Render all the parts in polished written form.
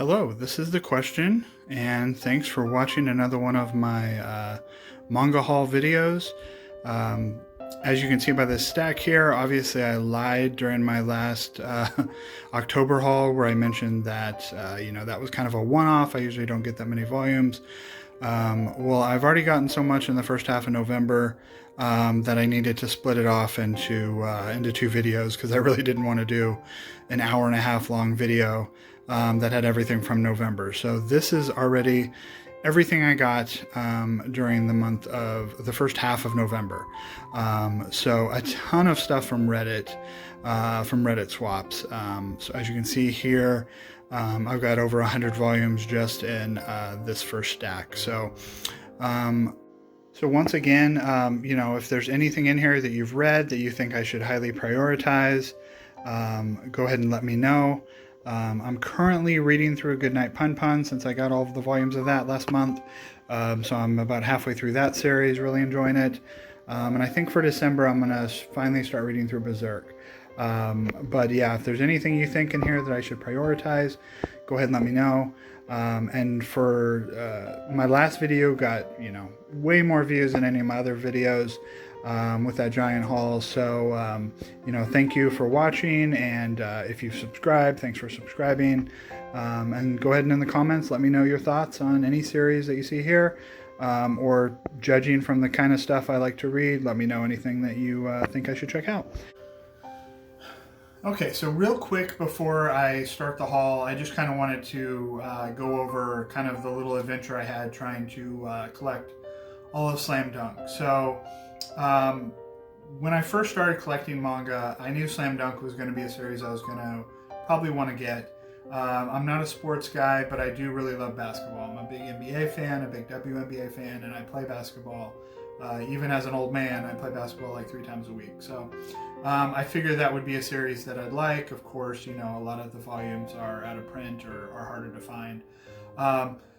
Hello, this is the question, and thanks for watching another one of my Manga Haul videos. As you can see by this stack here, obviously I lied during my last October haul where I mentioned that, that was kind of a one-off. I usually don't get that many volumes. Well, I've already gotten so much in the first half of November that I needed to split it off into two videos because I really didn't want to do an hour and a half long video that had everything from November. So this is already everything I got during the first half of November. So a ton of stuff from Reddit swaps. So as you can see here, I've got over 100 volumes just in this first stack. So once again, if there's anything in here that you've read that you think I should highly prioritize, go ahead and let me know. I'm currently reading through Goodnight Pun Pun since I got all of the volumes of that last month. So I'm about halfway through that series, really enjoying it. And I think for December, I'm going to finally start reading through Berserk. But yeah, if there's anything you think in here that I should prioritize, go ahead and let me know. And for my last video got, way more views than any of my other videos with that giant haul. So, thank you for watching. And if you've subscribed, thanks for subscribing. And go ahead and in the comments, let me know your thoughts on any series that you see here. Or judging from the kind of stuff I like to read, let me know anything that you think I should check out. Okay, so real quick before I start the haul, I just kind of wanted to go over kind of the little adventure I had trying to collect all of Slam Dunk. So when I first started collecting manga, I knew Slam Dunk was going to be a series I was going to probably want to get. I'm not a sports guy, but I do really love basketball. I'm a big NBA fan, a big WNBA fan, and I play basketball. Even as an old man, I play basketball like 3 times a week. So I figured that would be a series that I'd like. Of course, a lot of the volumes are out of print or are harder to find.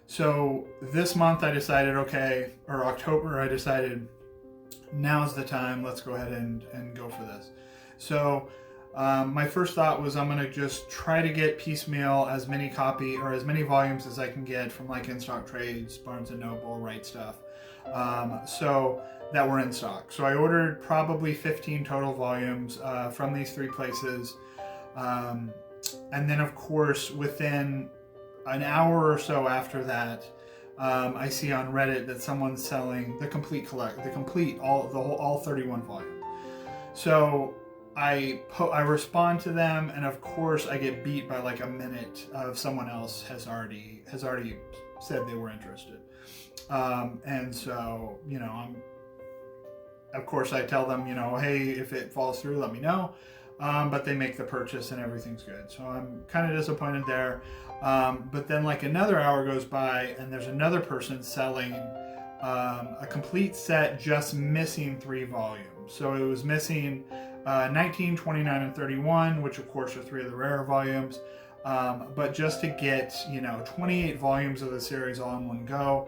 So this month I decided, October, I decided now's the time. Let's go ahead and go for this. So my first thought was I'm going to just try to get piecemeal as many volumes as I can get from like in-stock trades, Barnes & Noble, Right Stuff. So that were in stock. So I ordered probably 15 total volumes from these 3 places. And then of course, within an hour or so after that, I see on Reddit that someone's selling all 31 volumes. So I respond to them, and of course I get beat by like a minute of someone else has already said they were interested. And so, of course I tell them, hey, if it falls through, let me know. But they make the purchase and everything's good. So I'm kind of disappointed there. But then like another hour goes by and there's another person selling a complete set just missing 3 volumes. So it was missing 19, 29, and 31, which of course are 3 of the rarer volumes. But just to get, 28 volumes of the series all in one go,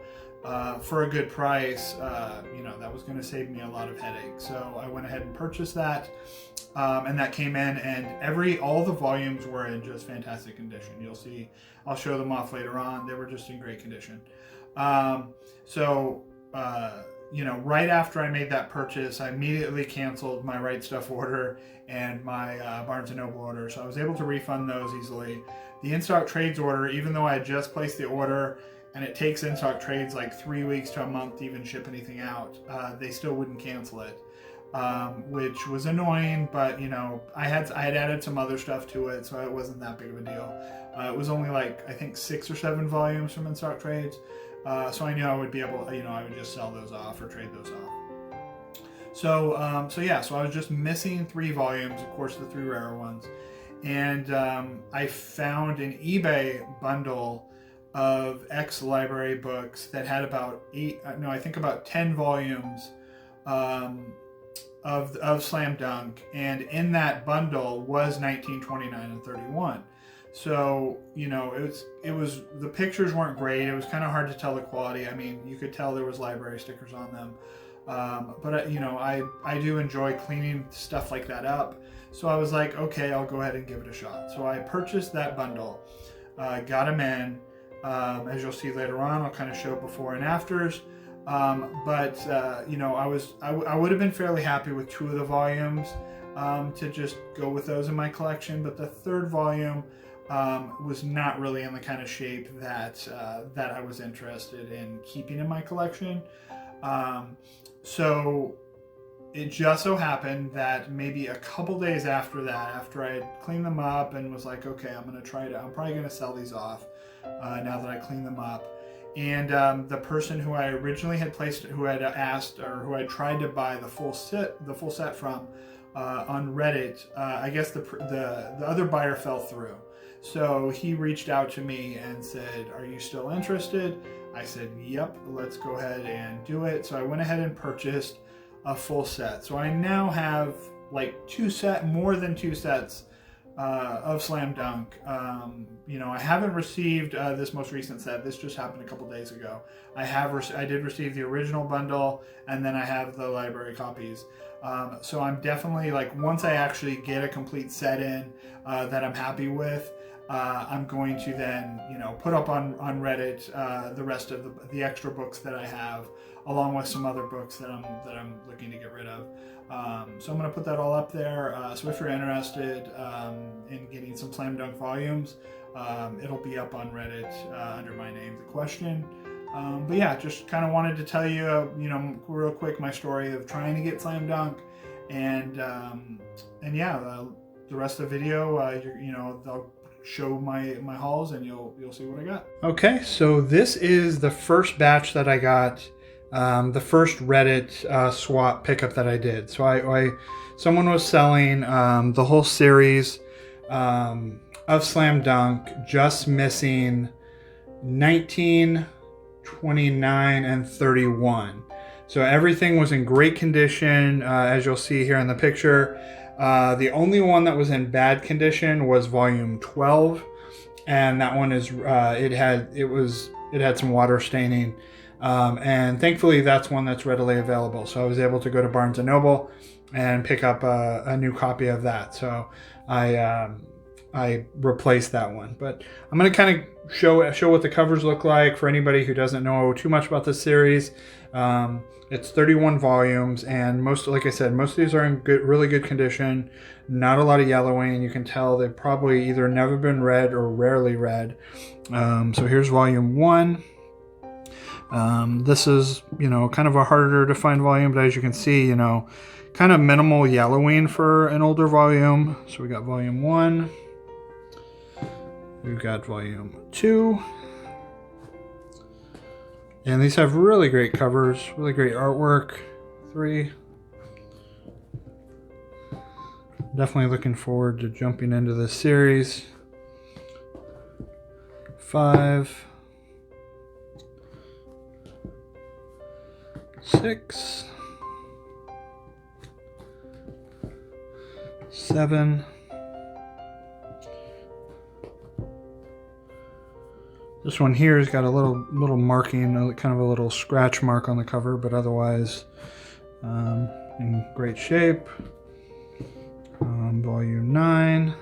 for a good price, that was going to save me a lot of headaches. So I went ahead and purchased that, and that came in, and all the volumes were in just fantastic condition. You'll see, I'll show them off later on. They were just in great condition. Right after I made that purchase, I immediately canceled my Right Stuff order and my Barnes & Noble order. So I was able to refund those easily. The in-stock trades order, even though I had just placed the order, and it takes in-stock trades like 3 weeks to a month to even ship anything out, they still wouldn't cancel it, which was annoying. But I had added some other stuff to it, so it wasn't that big of a deal. It was only like I think 6 or 7 volumes from in-stock trades, so I knew I would be able, I would just sell those off or trade those off. So I was just missing 3 volumes, of course the 3 rarer ones, and I found an eBay bundle of ex-library books that had about 10 volumes of Slam Dunk, and in that bundle was 19, 29, and 31. So it was the pictures weren't great. It was kind of hard to tell the quality. I mean, you could tell there was library stickers on them, but I do enjoy cleaning stuff like that up. So I was like, okay, I'll go ahead and give it a shot. So I purchased that bundle. got them in. As you'll see later on, I'll kind of show before and afters. You know, I would have been fairly happy with 2 of the volumes to just go with those in my collection, but the 3rd volume was not really in the kind of shape that I was interested in keeping in my collection. So it just so happened that maybe a couple days after that, after I had cleaned them up and was like, okay, I'm probably gonna sell these off now that I cleaned them up. And the person who I originally had placed, who had asked, or who I tried to buy the full set from on Reddit, I guess the other buyer fell through. So he reached out to me and said, "Are you still interested?" I said, "Yep, let's go ahead and do it." So I went ahead and purchased a full set. So I now have like more than 2 sets of Slam Dunk. You know, I haven't received this most recent set. This just happened a couple days ago. I did receive the original bundle, and then I have the library copies. So I'm definitely, like, once I actually get a complete set in that I'm happy with, I'm going to then, you know, put up on Reddit the rest of the extra books that I have, along with some other books that I'm looking to get rid of. So I'm going to put that all up there. So if you're interested in getting some Slam Dunk volumes, it'll be up on Reddit under my name, The Question. But yeah, just kind of wanted to tell you, you know, real quick, my story of trying to get Slam Dunk, and yeah, the rest of the video, you know, they'll show my hauls, and you'll see what I got. Okay, so this is the first batch that I got. The first Reddit swap pickup that I did. So someone was selling the whole series of Slam Dunk, just missing 19, 29, and 31. So everything was in great condition, as you'll see here in the picture. The only one that was in bad condition was volume 12, and that one is it had some water staining. And thankfully that's one that's readily available. So I was able to go to Barnes & Noble and pick up a new copy of that. So I replaced that one. But I'm going to kind of show what the covers look like for anybody who doesn't know too much about this series. It's 31 volumes, and like I said, most of these are in really good condition. Not a lot of yellowing. You can tell they've probably either never been read or rarely read. So here's volume 1. This is, you know, kind of a harder to find volume, but as you can see, you know, kind of minimal yellowing for an older volume. So we got volume 1. We've got volume 2. And these have really great covers, really great artwork. 3. Definitely looking forward to jumping into this series. 5. 6. 7. This one here has got a little marking, kind of a little scratch mark on the cover, but otherwise in great shape. Volume 9,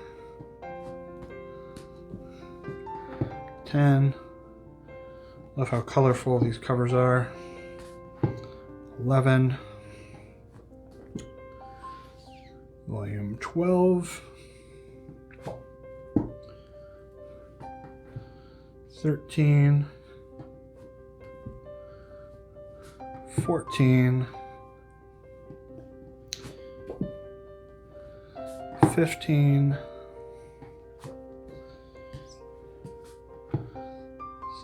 10. Love how colorful these covers are. 11. Volume 12. 13. 14. 15.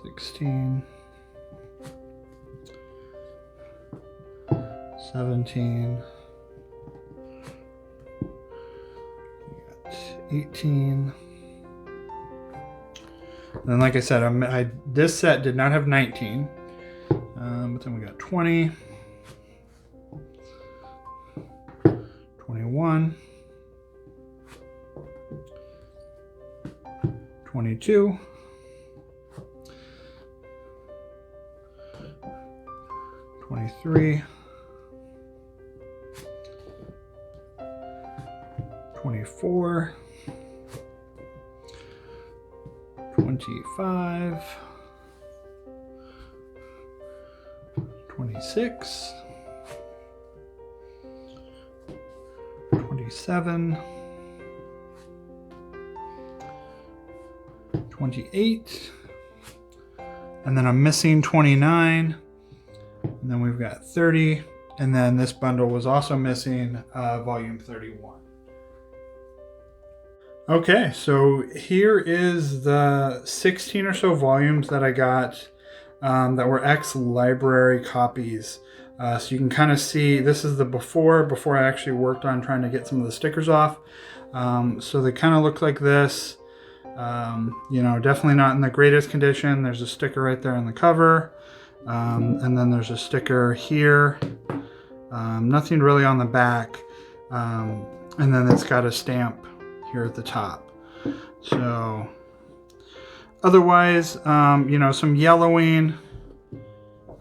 16. 17. 18. And then, like I said, this set did not have 19, but then we got 20, 21, 22, 23, 24, 25, 26, 27, 28, and then I'm missing 29, and then we've got 30, and then this bundle was also missing volume 31. Okay, so here is the 16 or so volumes that I got that were ex-library copies. So you can kind of see, this is the before I actually worked on trying to get some of the stickers off. So they kind of look like this. You know, definitely not in the greatest condition. There's a sticker right there on the cover. And then there's a sticker here. Nothing really on the back. And then it's got a stamp here at the top. So otherwise, you know, some yellowing.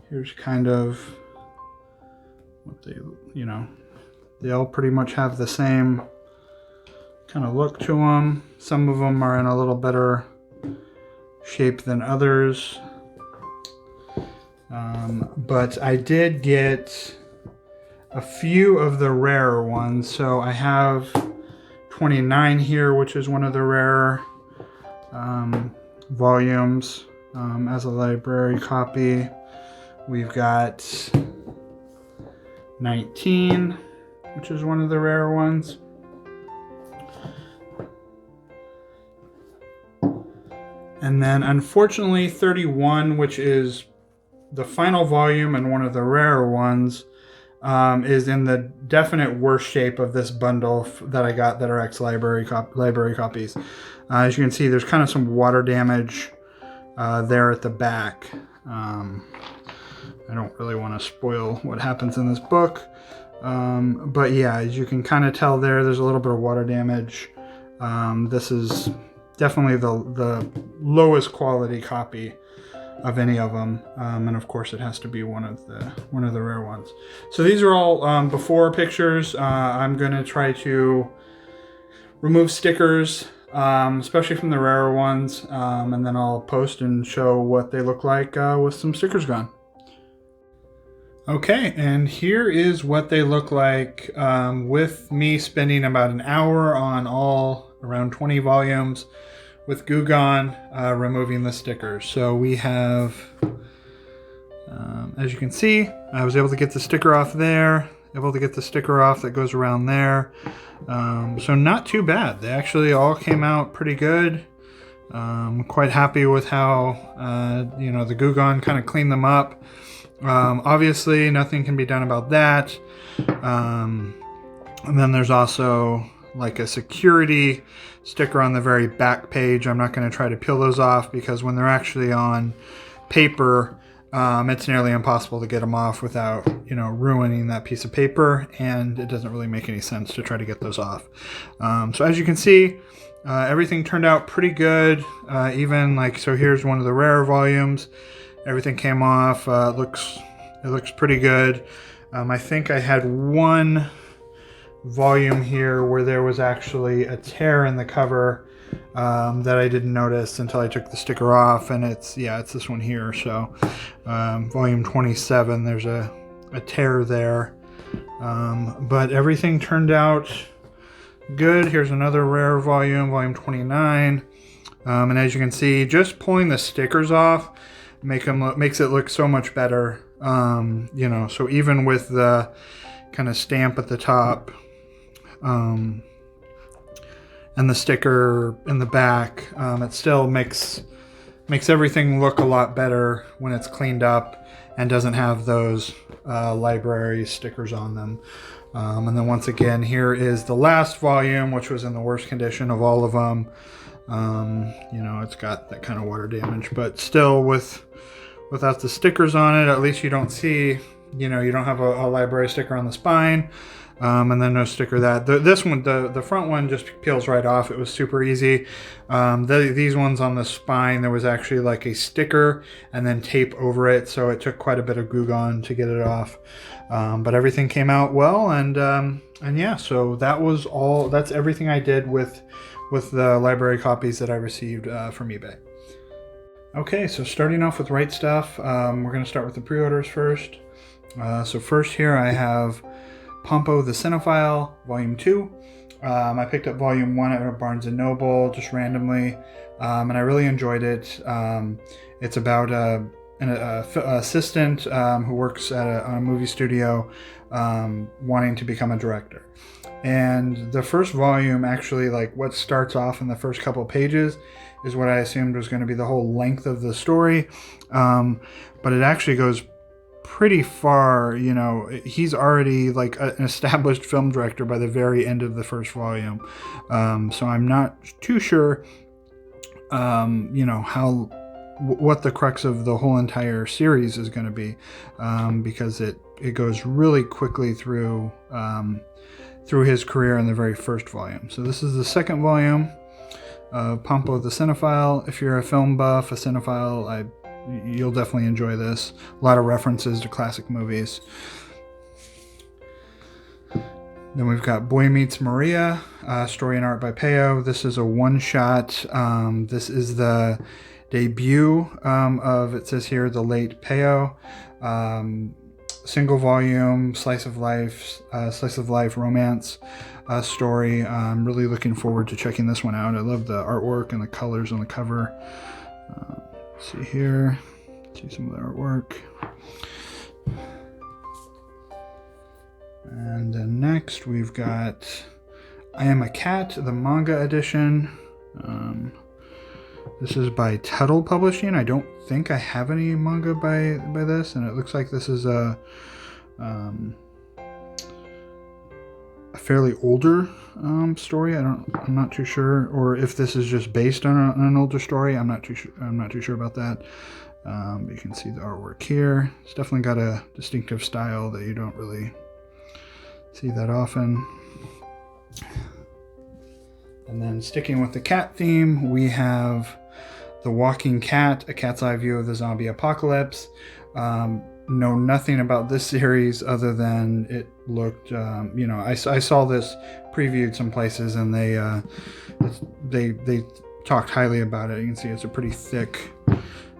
Here's kind of what they, you know, they all pretty much have the same kind of look to them. Some of them are in a little better shape than others. But I did get a few of the rarer ones. So I have 29 here, which is one of the rarer volumes as a library copy. We've got 19, which is one of the rare ones. And then unfortunately 31, which is the final volume and one of the rarer ones, is in the definite worst shape of this bundle that I got that are ex-library copies. As you can see, there's kind of some water damage there at the back. I don't really want to spoil what happens in this book. But yeah, as you can kind of tell there's a little bit of water damage. This is definitely the lowest quality copy of any of them. And of course it has to be one of the rare ones. So these are all before pictures. I'm going to try to remove stickers, especially from the rarer ones. And then I'll post and show what they look like with some stickers gone. Okay, and here is what they look like with me spending about an hour on all around 20 volumes with Goo Gone, removing the stickers. So we have, as you can see, I was able to get the sticker off there, able to get the sticker off that goes around there. So not too bad. They actually all came out pretty good. Quite happy with how, you know, the Goo Gone kind of cleaned them up. Obviously nothing can be done about that. And then there's also like a security sticker on the very back page. I'm not going to try to peel those off because when they're actually on paper, it's nearly impossible to get them off without, you know, ruining that piece of paper, and it doesn't really make any sense to try to get those off. So as you can see, everything turned out pretty good. Even like, so here's one of the rarer volumes. Everything came off. It looks pretty good. I think I had one volume here where there was actually a tear in the cover that I didn't notice until I took the sticker off, and it's this one here. So volume 27, there's a tear there, but everything turned out good. Here's another rare volume, volume 29, and as you can see, just pulling the stickers off makes it look so much better. You know, so even with the kind of stamp at the top, and the sticker in the back, it still makes everything look a lot better when it's cleaned up and doesn't have those library stickers on them. And then once again, here is the last volume, which was in the worst condition of all of them. You know, it's got that kind of water damage, but still without the stickers on it, at least you don't see, you know, you don't have a library sticker on the spine. And then no sticker that. This one, the front one just peels right off. It was super easy. These ones on the spine, there was actually like a sticker and then tape over it. So it took quite a bit of Goo Gone to get it off. But everything came out well. And yeah, so that's everything I did with the library copies that I received from eBay. Okay, so starting off with Right Stuff, we're going to start with the pre-orders first. So first here I have Pompo the Cinephile, Volume 2. I picked up Volume 1 at Barnes & Noble just randomly, and I really enjoyed it. It's about an assistant who works at on a movie studio wanting to become a director. And the first volume, actually, like what starts off in the first couple of pages, is what I assumed was going to be the whole length of the story. But it actually goes pretty far. You know, he's already like an established film director by the very end of the first volume. So I'm not too sure, you know, what the crux of the whole entire series is going to be, because it goes really quickly through his career in the very first volume. So this is the second volume of Pompo the Cinephile. If you're a film buff, a cinephile, you'll definitely enjoy this. A lot of references to classic movies. Then we've got Boy Meets Maria, story and art by Peo. This is a one-shot. This is the debut of, it says here, the late Peo. Single volume slice of life romance story. I'm really looking forward to checking this one out. I love the artwork and the colors on the cover. Let's see here, see some of the artwork. And then next we've got I Am a Cat, the manga edition. This is by Tuttle Publishing. I don't think I have any manga by this, and it looks like this is a fairly older story. I'm not too sure, or if this is just based on an older story. I'm not too sure about that. But you can see the artwork here. It's definitely got a distinctive style that you don't really see that often. And then sticking with the cat theme, we have The Walking Cat, A Cat's Eye View of the Zombie Apocalypse. Know nothing about this series other than it looked, you know, I saw this previewed some places, and they talked highly about it. You can see it's a pretty thick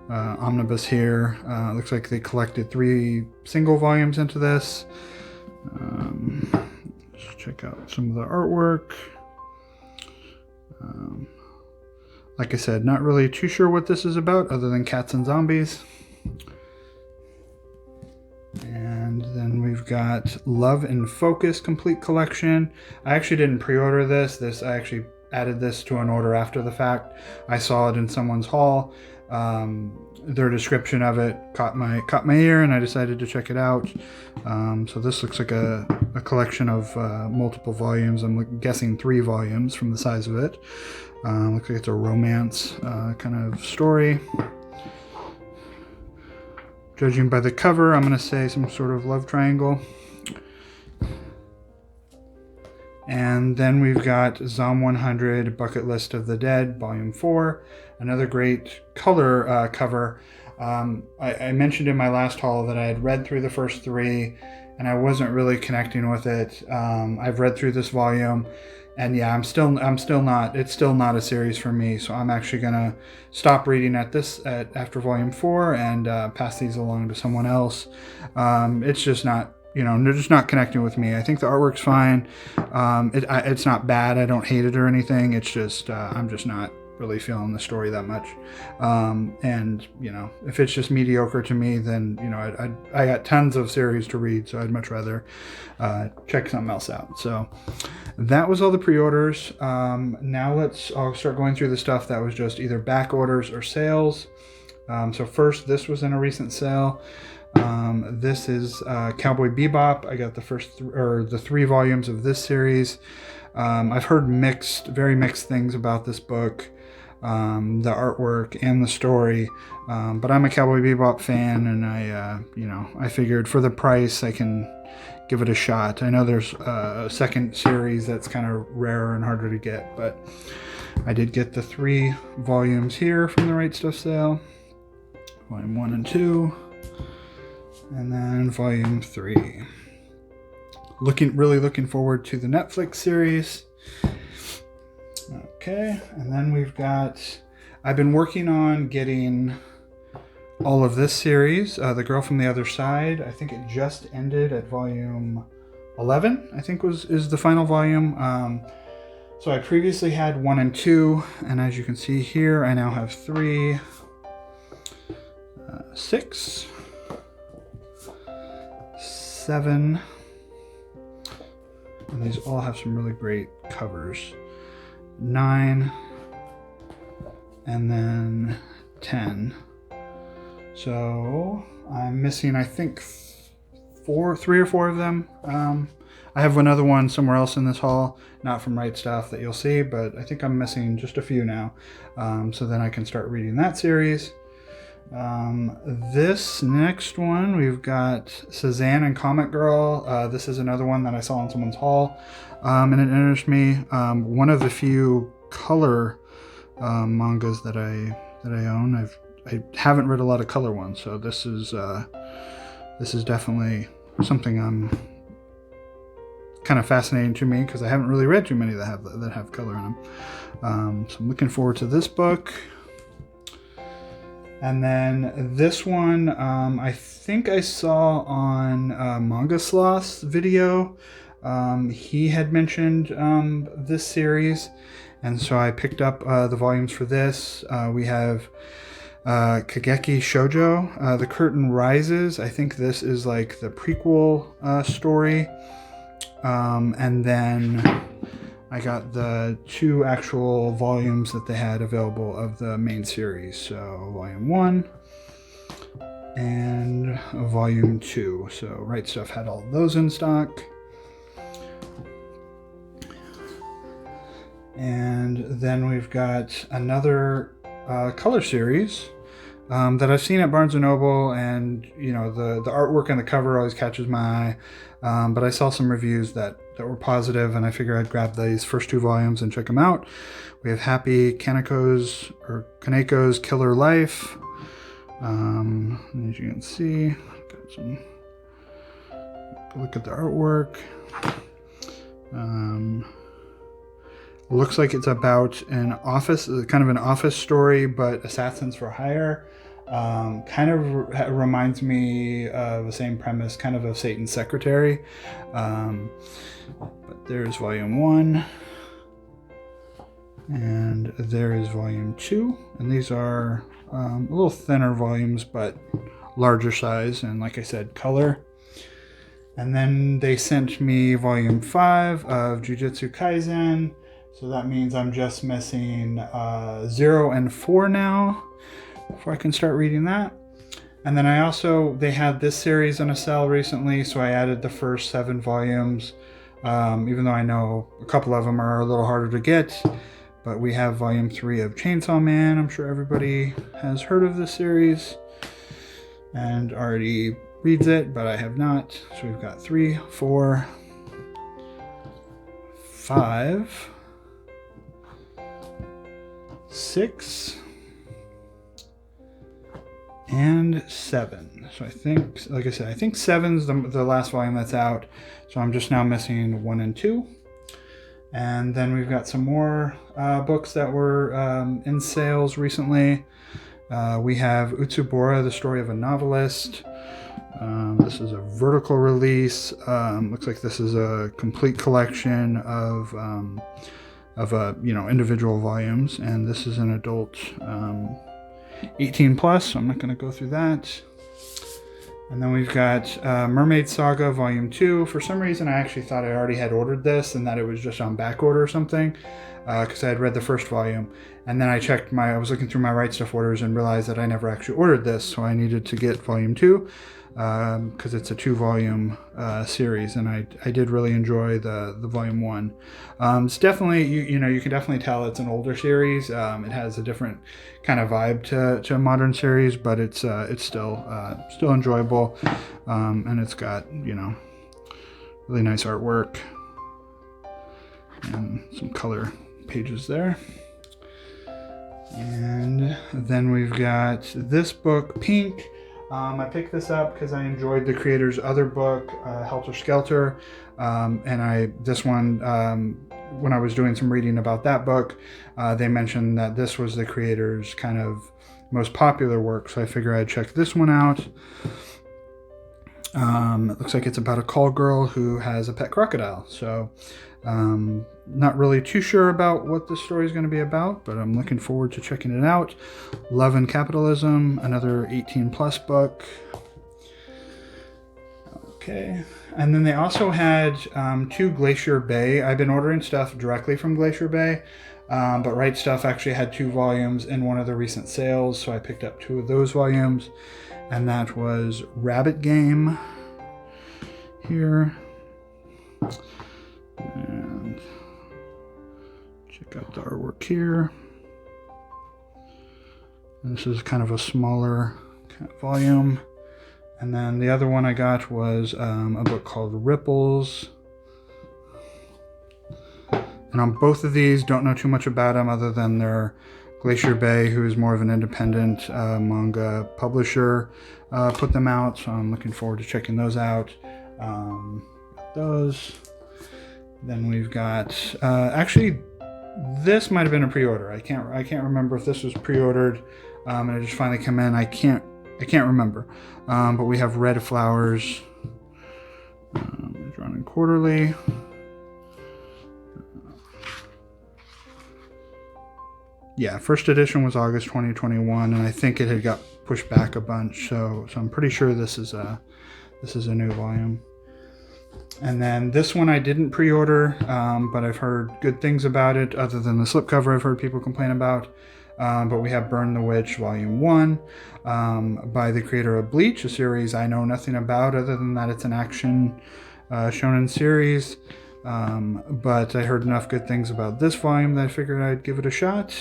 omnibus here. Looks like they collected 3 single volumes into this. Let's check out some of the artwork. Like I said, not really too sure what this is about other than cats and zombies. And then we've got Love and Focus Complete Collection. I actually didn't pre-order this. I actually added this to an order after the fact. I saw it in someone's haul. Their description of it caught my ear, and I decided to check it out. So this looks like a collection of multiple volumes. I'm guessing 3 volumes from the size of it. Looks like it's a romance kind of story. Judging by the cover, I'm going to say some sort of love triangle. And then we've got Zom 100, Bucket List of the Dead, Volume 4. Another great color cover. I mentioned in my last haul that I had read through the first 3, and I wasn't really connecting with it. I've read through this volume, and yeah, it's still not a series for me. So I'm actually gonna stop reading after Volume 4 and pass these along to someone else. It's just not, you know, they're just not connecting with me. I think the artwork's fine. It's not bad. I don't hate it or anything. It's just I'm just not really feeling the story that much. And you know, if it's just mediocre to me, then you know, I got tons of series to read, so I'd much rather check something else out. So that was all the pre-orders. Now I'll start going through the stuff that was just either back orders or sales. So first, this was in a recent sale. This is Cowboy Bebop. I got the 3 volumes of this series. I've heard very mixed things about this book, the artwork and the story, but I'm a Cowboy Bebop fan, and I figured for the price I can give it a shot. I know there's a second series that's kind of rarer and harder to get, but I did get the 3 volumes here from the Right Stuff sale. Volume 1 and 2, and then Volume 3. Really looking forward to the Netflix series. Okay, and then we've got I've been working on getting all of this series, The Girl from the Other Side. I think it just ended at volume 11, I think is the final volume. So I previously had 1 and 2, and as you can see here, I now have 3, 6, 7, and these all have some really great covers. 9, and then 10. So I'm missing, I think, 3 or 4 of them. I have another one somewhere else in this haul, not from Right Stuff, that you'll see, but I think I'm missing just a few now. So then I can start reading that series. This next one, we've got Cezanne and Comic Girl. This is another one that I saw in someone's haul, and it interested me. One of the few color mangas that I own. I haven't read a lot of color ones, so this is definitely something I'm kind of fascinating to me, because I haven't really read too many that have color in them. So I'm looking forward to this book. And then this one, I think I saw on Manga Sloth's video. He had mentioned this series, and so I picked up the volumes for this. We have Kageki Shoujo, The Curtain Rises. I think this is like the prequel story. And then I got the 2 actual volumes that they had available of the main series. So volume 1 and volume 2. So Right Stuff had all those in stock. And then we've got another color series that I've seen at Barnes & Noble, and you know, the artwork and the cover always catches my eye, but I saw some reviews that were positive, and I figured I'd grab these first 2 volumes and check them out. We have Happy Kaneko's Killer Life. As you can see, got some look at the artwork. Looks like it's about an office, kind of an office story, but assassins for hire. Kind of reminds me of the same premise, kind of Satan's Secretary. But there's volume 1, and there is volume 2, and these are a little thinner volumes, but larger size, and like I said, color. And then they sent me volume 5 of Jujutsu Kaisen, so that means I'm just missing 0 and 4 now before I can start reading that. And then they had this series on a sale recently, so I added the first 7 volumes, even though I know a couple of them are a little harder to get. But we have volume 3 of Chainsaw Man. I'm sure everybody has heard of this series and already reads it, but I have not. So we've got 3, 4, 5, 6, and 7. So I think, like I said, I think 7's the last volume that's out. So I'm just now missing 1 and 2. And then we've got some more books that were in sales recently. We have Utsubora, The Story of a Novelist. This is a vertical release. Looks like this is a complete collection of individual volumes, and this is an adult 18 plus, so I'm not going to go through that. And then we've got Mermaid Saga Volume 2. For some reason, I actually thought I already had ordered this and that it was just on back order or something, because I had read the first volume. And then I was looking through my Right Stuff orders and realized that I never actually ordered this, so I needed to get Volume 2, because it's a 2-volume series, and I did really enjoy the Volume 1. It's definitely, you can definitely tell it's an older series. It has a different kind of vibe to a modern series, but it's still enjoyable, and it's got, really nice artwork and some color pages there. And then we've got this book, Pink. I picked this up because I enjoyed the creator's other book, Helter Skelter, and this one, when I was doing some reading about that book, they mentioned that this was the creator's kind of most popular work, so I figured I'd check this one out. It looks like it's about a call girl who has a pet crocodile, so not really too sure about what the story is going to be about, but I'm looking forward to checking it out. Love and Capitalism, another 18 plus book. Okay, and then they also had 2 Glacier Bay. I've been ordering stuff directly from Glacier Bay, but Right Stuff actually had 2 volumes in one of the recent sales, so I picked up 2 of those volumes, and that was Rabbit Game here. And check out the artwork here. And this is kind of a smaller volume. And then the other one I got was a book called Ripples. And on both of these, don't know too much about them other than they're Glacier Bay, who is more of an independent manga publisher, put them out. So I'm looking forward to checking those out. Those. Then we've got, actually, this might have been a pre-order. I can't remember if this was pre-ordered, and it just finally came in. I can't remember. But we have Red Flowers, drawn in quarterly. Yeah, first edition was August 2021, and I think it had got pushed back a bunch. So I'm pretty sure this is a new volume. And then this one I didn't pre-order, but I've heard good things about it, other than the slipcover I've heard people complain about. But we have Burn the Witch Volume 1 by the creator of Bleach, a series I know nothing about, other than that it's an action shonen series. But I heard enough good things about this volume that I figured I'd give it a shot.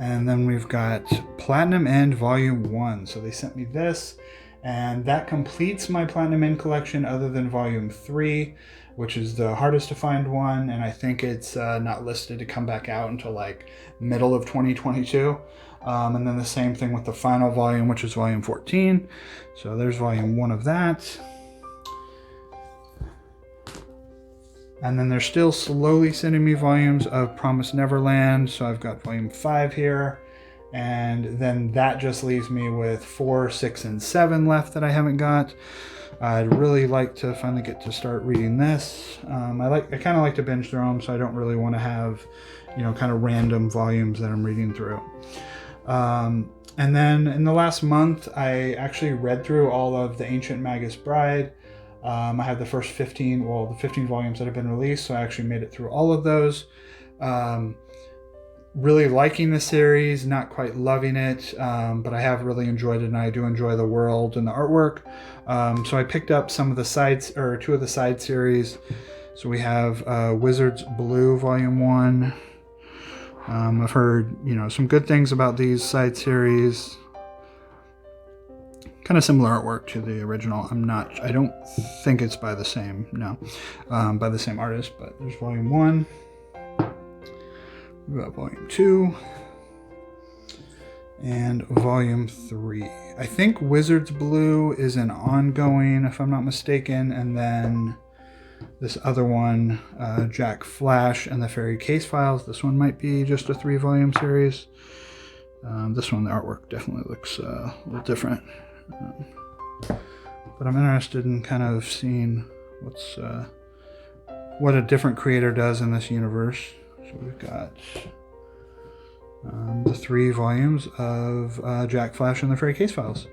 And then we've got Platinum End Volume 1. So they sent me this. And that completes my Platinum End collection other than Volume 3, which is the hardest to find one. And I think it's not listed to come back out until like middle of 2022. And then the same thing with the final volume, which is Volume 14. So there's Volume 1 of that. And then they're still slowly sending me volumes of Promised Neverland. So I've got Volume 5 here. And then that just leaves me with 4, 6, and 7 left that I haven't got. I'd really like to finally get to start reading this. I kind of like to binge through them, so I don't really want to have, kind of random volumes that I'm reading through. And then in the last month, I actually read through all of The Ancient Magus Bride. I have the first 15 volumes that have been released, so I actually made it through all of those. Really liking the series, not quite loving it, but I have really enjoyed it, and I do enjoy the world and the artwork. So I picked up some of the two of the side series. So we have Wizard's Blue Volume 1. I've heard, some good things about these side series. Kind of similar artwork to the original. I don't think it's by the same artist, but there's Volume 1. We've got Volume 2 and Volume 3. I think Wizard's Blue is an ongoing, if I'm not mistaken, and then this other one, Jack Flash and the Fairy Case Files. This one might be just a 3-volume series. This one, the artwork definitely looks a little different. But I'm interested in kind of seeing what a different creator does in this universe. So we've got the 3 volumes of Jack Flash and the Fairy Case Files.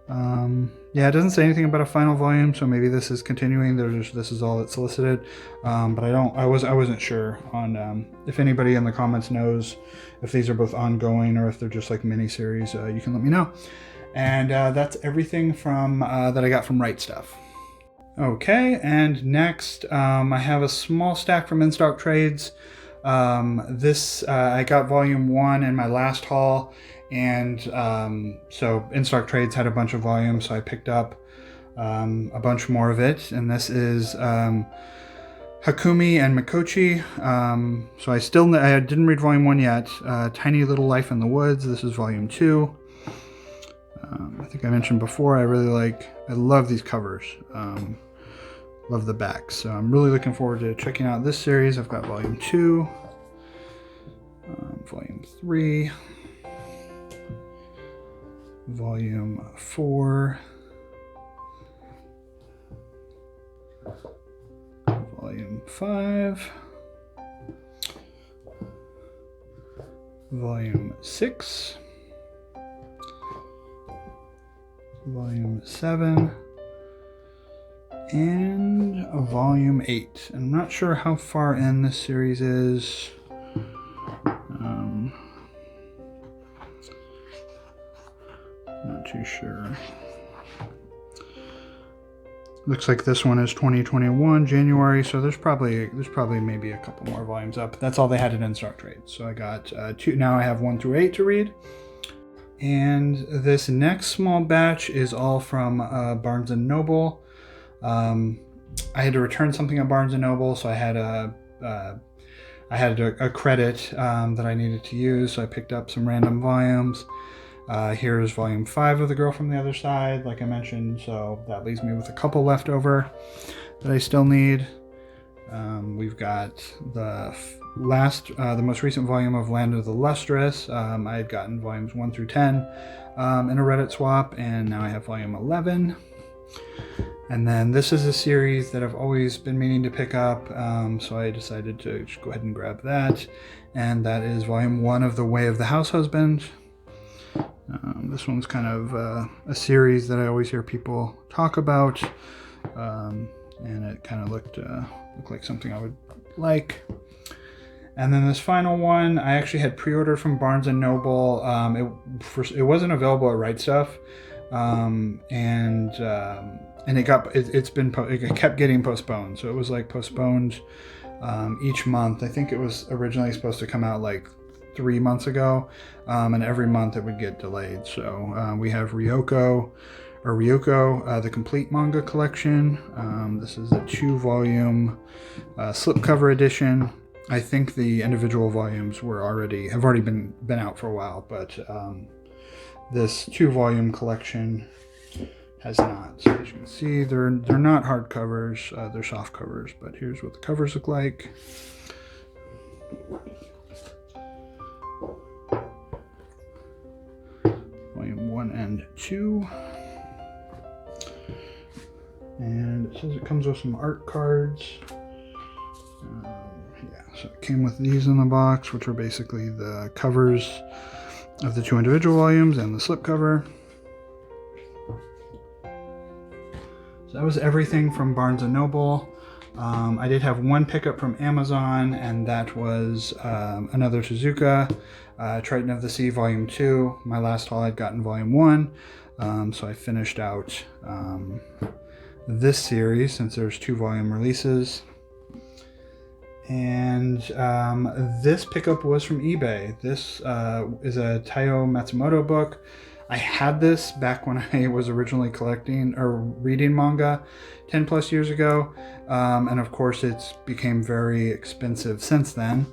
Yeah, it doesn't say anything about a final volume, so maybe this is continuing. This is all that's solicited, but I wasn't sure on if anybody in the comments knows if these are both ongoing or if they're just like mini-series. You can let me know. And that's everything from that I got from Right Stuff. Okay, and next I have a small stack from In Stock Trades. I got Volume 1 in my last haul, and so In Stock Trades had a bunch of volumes, so I picked up a bunch more of it. And this is Hakumi and Mikochi. So I didn't read volume 1 yet. Tiny Little Life in the Woods. This is volume 2. I think I mentioned before, I love these covers. Love the backs. So I'm really looking forward to checking out this series. I've got volume 2, volume 3, volume 4, volume 5, volume 6, volume 7, and volume 8. I'm not sure how far in this series is. Not too sure. Looks like this one is 2021 January, so there's probably maybe a couple more volumes up. That's all they had in in-stock trade. So I got 2. Now I have 1 through 8 to read. And this next small batch is all from Barnes & Noble. I had to return something at Barnes & Noble, so I had a credit that I needed to use, so I picked up some random volumes. Here's volume 5 of The Girl from the Other Side, like I mentioned, so that leaves me with a couple left over that I still need. We've got the most recent volume of Land of the Lustrous. I had gotten volumes 1 through 10 in a Reddit swap, and now I have volume 11. And then this is a series that I've always been meaning to pick up, so I decided to just go ahead and grab that. And that is volume 1 of The Way of the House Husband. This one's kind of a series that I always hear people talk about, and it kind of looked like something I would like. And then this final one, I actually had pre-ordered from Barnes & Noble. It wasn't available at Right Stuff, and it kept getting postponed. So it was like postponed each month. I think it was originally supposed to come out like 3 months ago, and every month it would get delayed. So we have Ryoko, the complete manga collection. This is a 2-volume slipcover edition. I think the individual volumes have already been out for a while, but this 2-volume collection has not. So as you can see, they're not hard covers, they're soft covers, but here's what the covers look like. Volume 1 and 2. And it says it comes with some art cards. So it came with these in the box, which are basically the covers of the 2 individual volumes and the slipcover. So that was everything from Barnes & Noble. I did have 1 pickup from Amazon, and that was another Tezuka, Triton of the Sea Volume 2. My last haul I'd gotten Volume 1, so I finished out this series since there's 2-volume releases. And this pickup was from eBay. This is a Taiyo Matsumoto book. I had this back when I was originally collecting or reading manga 10 plus years ago, and of course it's became very expensive since then.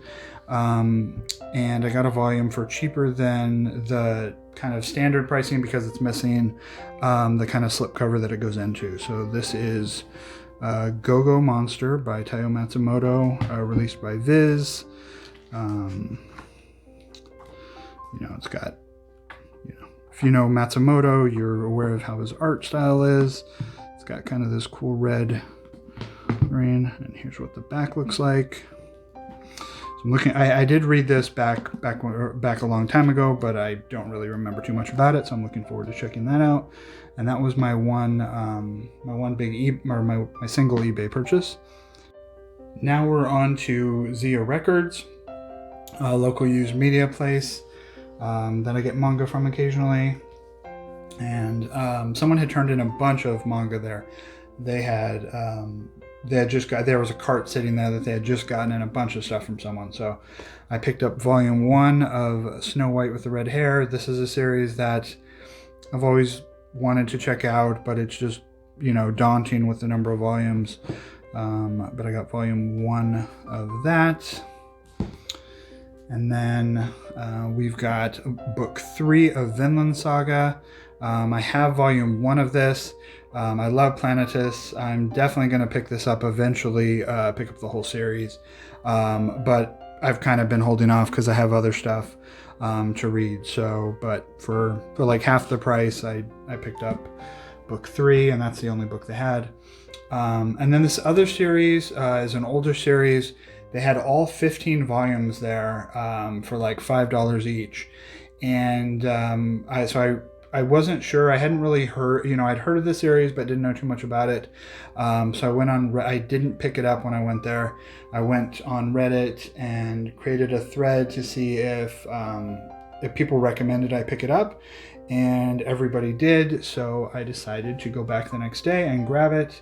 And I got a volume for cheaper than the kind of standard pricing because it's missing the kind of slipcover that it goes into. So this is Go-Go Monster by Taiyo Matsumoto, released by Viz. It's got, if you know Matsumoto, you're aware of how his art style is. It's got kind of this cool red green, and here's what the back looks like. So I'm looking. I did read this back a long time ago, but I don't really remember too much about it. So I'm looking forward to checking that out. And that was my my single eBay purchase. Now we're on to Zeo Records, a local used media place that I get manga from occasionally. And someone had turned in a bunch of manga there. There was a cart sitting there that they had just gotten in a bunch of stuff from someone. So I picked up volume 1 of Snow White with the Red Hair. This is a series that I've always wanted to check out, but it's just, daunting with the number of volumes. but I got volume 1 of that. And then we've got book 3 of Vinland Saga. I have volume 1 of this. I love Planetus. I'm definitely going to pick this up eventually, pick up the whole series. But I've kind of been holding off because I have other stuff to read. So, but for like half the price, I picked up book 3, and that's the only book they had. And then this other series is an older series. They had all 15 volumes there for like $5 each. And I wasn't sure. I hadn't really heard, I'd heard of the series, but didn't know too much about it. So I went on, I didn't pick it up when I went there. I went on Reddit and created a thread to see if people recommended I pick it up. And everybody did. So I decided to go back the next day and grab it.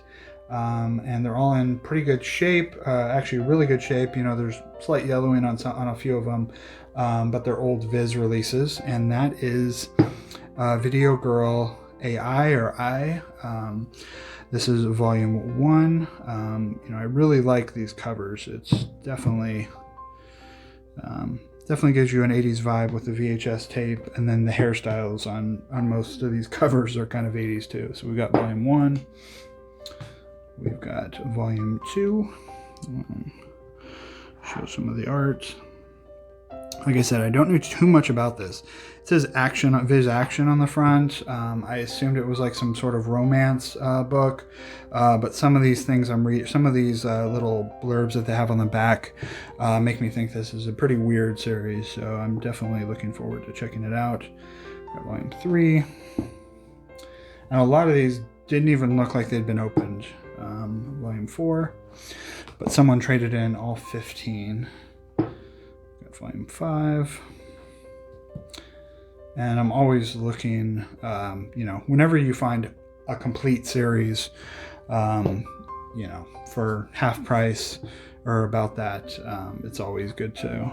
And they're all in pretty good shape, actually really good shape. There's slight yellowing on a few of them, but they're old Viz releases, and that is Video Girl AI or I. This is volume 1. I really like these covers. It's definitely gives you an 80s vibe with the VHS tape, and then the hairstyles on most of these covers are kind of 80s too. So we've got volume 1. We've got volume 2. Show some of the art. Like I said, I don't know too much about this. It says action, Viz Action on the front. I assumed it was like some sort of romance book, but some of these things some of these little blurbs that they have on the back make me think this is a pretty weird series. So I'm definitely looking forward to checking it out. Got volume 3, and a lot of these didn't even look like they'd been opened. Volume 4, but someone traded in all 15. Got volume 5, and I'm always looking, whenever you find a complete series, for half price or about that, it's always good to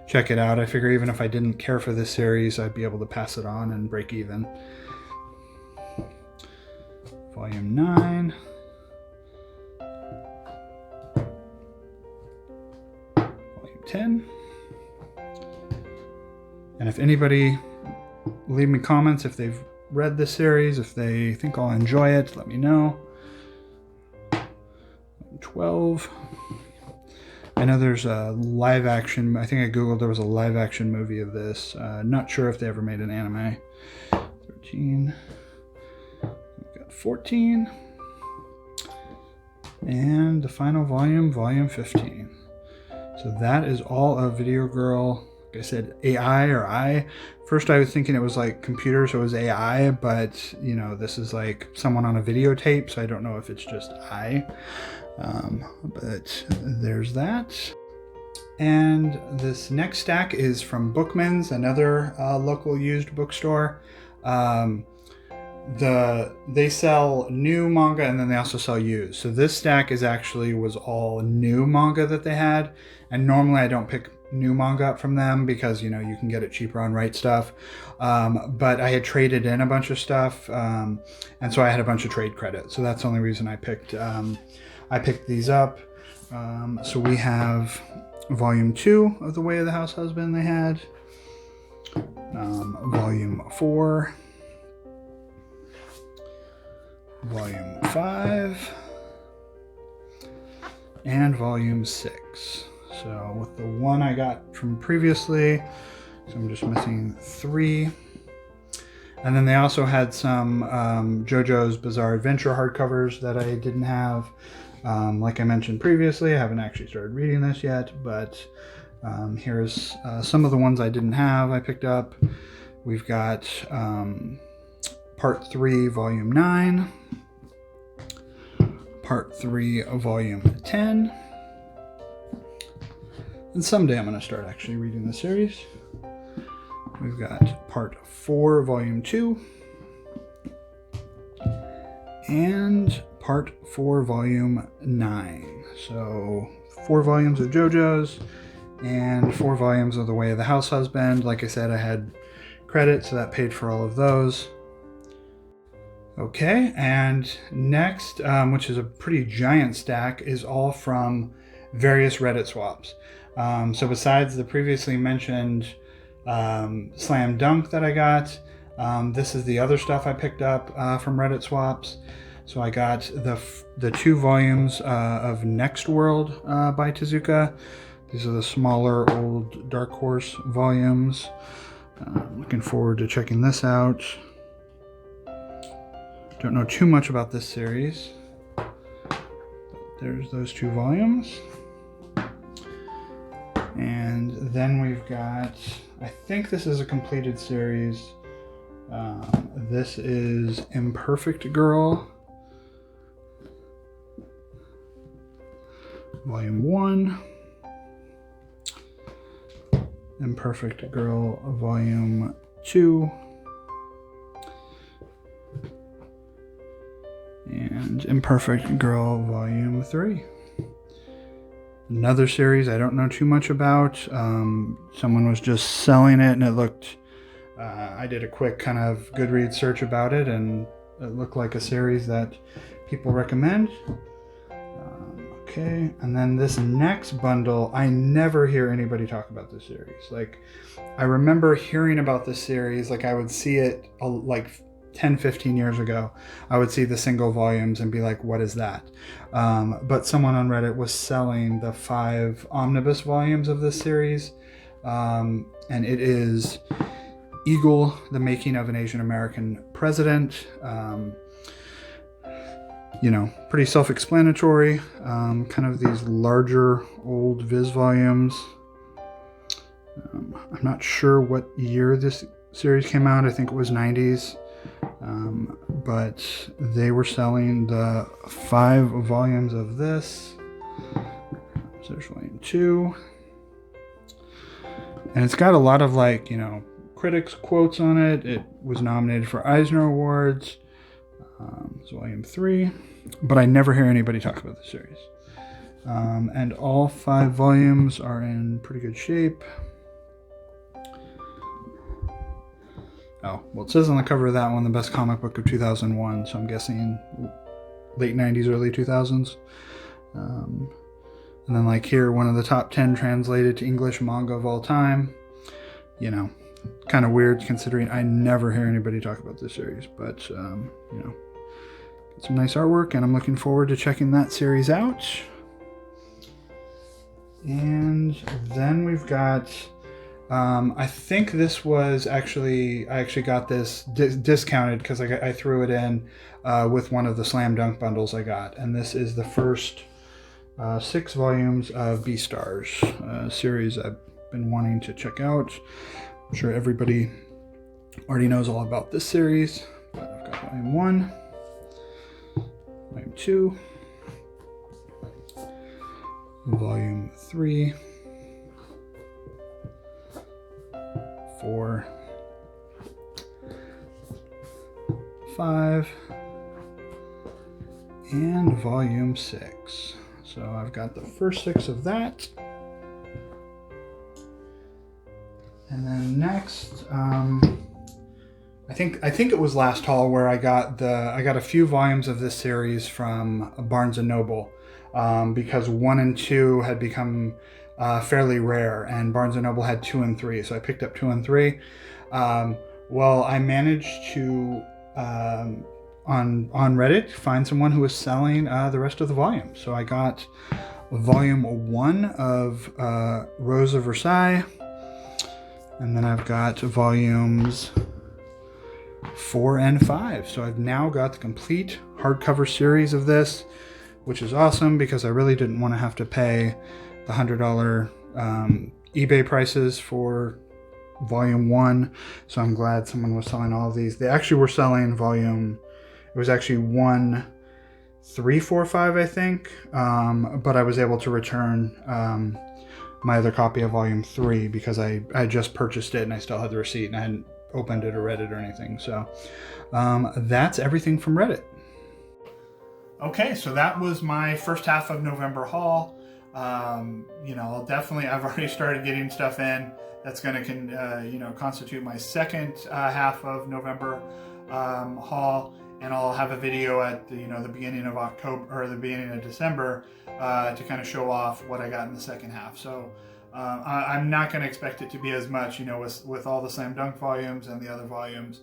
check it out. I figure even if I didn't care for this series, I'd be able to pass it on and break even. Volume 9. Volume 10. And if anybody, leave me comments if they've read this series, if they think I'll enjoy it, let me know. 12. I know there's a live action, I think I googled, there was a live action movie of this. Not sure if they ever made an anime. 13. We've got 14. And the final volume, volume 15. So that is all of Video Girl. Like I said, AI or I. First I was thinking it was like computer, so it was AI, but this is like someone on a videotape, so I don't know if it's just I. But there's that. And this next stack is from Bookmens, another local used bookstore. They sell new manga, and then they also sell used. So this stack was all new manga that they had. And normally I don't pick new manga up from them because you can get it cheaper on Right Stuff. But I had traded in a bunch of stuff, and so I had a bunch of trade credit. So that's the only reason I picked these up. So we have volume 2 of The Way of the House Husband they had, volume 4, volume 5, and volume 6. So with the one I got from previously, so I'm just missing 3. And then they also had some JoJo's Bizarre Adventure hardcovers that I didn't have. Like I mentioned previously, I haven't actually started reading this yet, but here's some of the ones I didn't have I picked up. We've got Part 3, Volume 9, Part 3, Volume 10, and someday I'm going to start actually reading the series. We've got Part 4, Volume 2, and Part 4, Volume 9. So 4 volumes of JoJo's and 4 volumes of The Way of the House Husband. Like I said, I had credit, so that paid for all of those. Okay, and next, which is a pretty giant stack, is all from various Reddit swaps. So besides the previously mentioned Slam Dunk that I got, this is the other stuff I picked up from Reddit swaps. So I got the 2 volumes of Next World by Tezuka. These are the smaller old Dark Horse volumes. Looking forward to checking this out. Don't know too much about this series. There's those 2 volumes. And then we've got, I think this is a completed series. This is Imperfect Girl, Volume 1. Imperfect Girl, Volume 2. And Imperfect Girl Volume 3. Another series I don't know too much about. Someone was just selling it and it looked, I did a quick kind of Goodreads search about it and it looked like a series that people recommend. Okay, and then this next bundle, I never hear anybody talk about this series. Like, I remember hearing about this series, like I would see it like 10, 15 years ago, I would see the single volumes and be like, what is that? But someone on Reddit was selling the 5 omnibus volumes of this series. And it is Eagle, the Making of an Asian American President. You know, pretty self-explanatory. Kind of these larger old Viz volumes. I'm not sure what year this series came out. I think it was 90s. But they were selling the 5 volumes of this. So there's volume 2. And it's got a lot of, like, you know, critics quotes on it. It was nominated for Eisner Awards. It's volume 3. But I never hear anybody talk about the series. And all 5 volumes are in pretty good shape. Oh, well, it says on the cover of that one, the best comic book of 2001, so I'm guessing late 90s, early 2000s. And then, like, here, one of the top 10 translated to English manga of all time. You know, kind of weird considering I never hear anybody talk about this series, but, you know, got some nice artwork, and I'm looking forward to checking that series out. And then we've got... I think this was actually, I actually got this discounted because I threw it in with one of the Slam Dunk bundles I got. And this is the first 6 volumes of Beastars, a series I've been wanting to check out. I'm sure everybody already knows all about this series, but I've got volume 1, volume 2, volume 3, 4, 5, and volume 6. So I've got the first 6 of that. And then next, I think it was last haul where I got a few volumes of this series from Barnes and Noble, because 1 and 2 had become fairly rare, and Barnes and Noble had 2 and 3, so I picked up 2 and 3. Well, I managed to on Reddit find someone who was selling the rest of the volume, so I got volume 1 of Rose of Versailles, and then I've got volumes 4 and 5. So I've now got the complete hardcover series of this, which is awesome because I really didn't want to have to pay the $100 eBay prices for volume 1. So I'm glad someone was selling all of these. They actually were selling volume, it was actually 1, 3, 4, 5, I think. But I was able to return my other copy of volume 3 because I just purchased it and I still had the receipt and I hadn't opened it or read it or anything. So that's everything from Reddit. Okay, so that was my first half of November haul. You know, I've already started getting stuff in. That's going to, constitute my second half of November haul. and I'll have a video at the, the beginning of October or the beginning of December to kind of show off what I got in the second half. So I'm not going to expect it to be as much, with all the Slam Dunk volumes and the other volumes.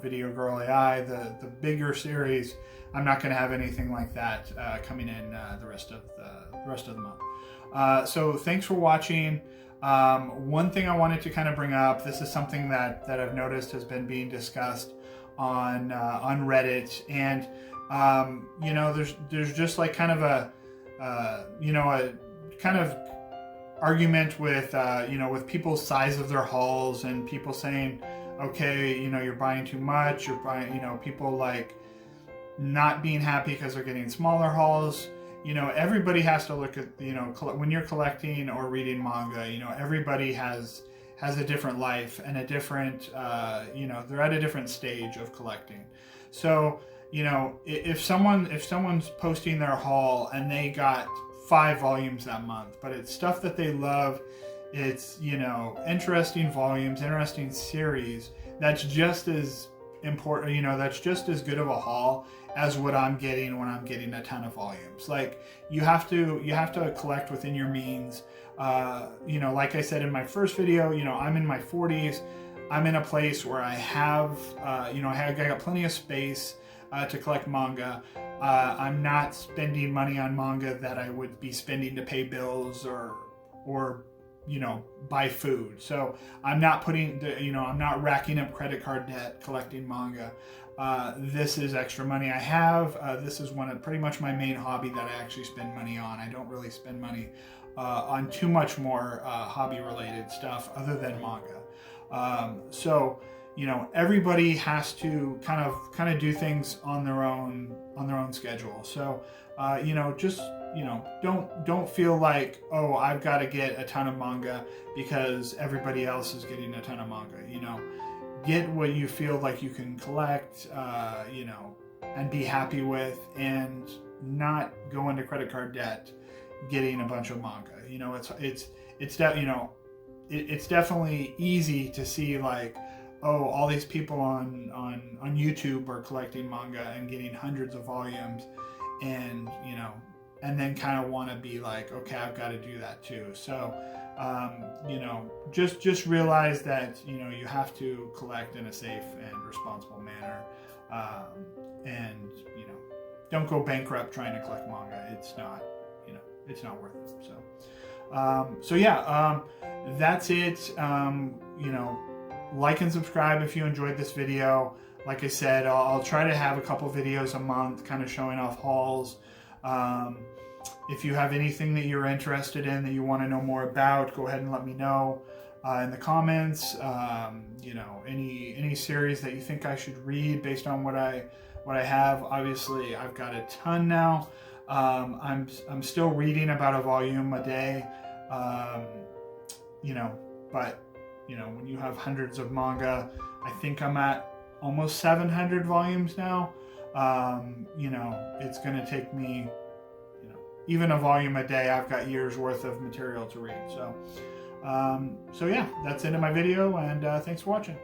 Video Girl AI, the bigger series. I'm not going to have anything like that coming in the rest of the month. So thanks for watching. One thing I wanted to kind of bring up, this is something that I've noticed has been being discussed on Reddit, and there's just like kind of a kind of argument with with people's size of their hauls, and people saying, okay, you're buying too much, you're buying, people like not being happy because they're getting smaller hauls. Everybody has to look at, when you're collecting or reading manga, everybody has a different life and a different, they're at a different stage of collecting. So, if someone's posting their haul and they got 5 volumes that month, but it's stuff that they love, it's, interesting volumes, interesting series, that's just as important, that's just as good of a haul as what I'm getting when I'm getting a ton of volumes. Like, you have to collect within your means. Like I said in my first video, I'm in my 40s. I'm in a place where I have, I got plenty of space to collect manga. I'm not spending money on manga that I would be spending to pay bills or buy food. So I'm not I'm not racking up credit card debt collecting manga. This is extra money I have. This is pretty much my main hobby that I actually spend money on. I don't really spend money on too much more hobby related stuff other than manga. So everybody has to kind of do things on their own schedule. So just don't feel like, oh, I've got to get a ton of manga because everybody else is getting a ton of manga. Get what you feel like you can collect, and be happy with, and not go into credit card debt getting a bunch of manga. It's definitely easy to see, like, oh, all these people on YouTube are collecting manga and getting hundreds of volumes, and and then kind of want to be like, okay, I've got to do that too. So just realize that you have to collect in a safe and responsible manner, and don't go bankrupt trying to collect manga. It's not worth it. So yeah, that's it. Like and subscribe if you enjoyed this video. Like I said, I'll try to have a couple videos a month kind of showing off hauls. If you have anything that you're interested in that you want to know more about, go ahead and let me know in the comments. Any series that you think I should read based on what I have. Obviously, I've got a ton now. I'm still reading about a volume a day. But when you have hundreds of manga, I think I'm at almost 700 volumes now. It's going to take me, even a volume a day. I've got years worth of material to read. So yeah, that's the end of my video, and thanks for watching.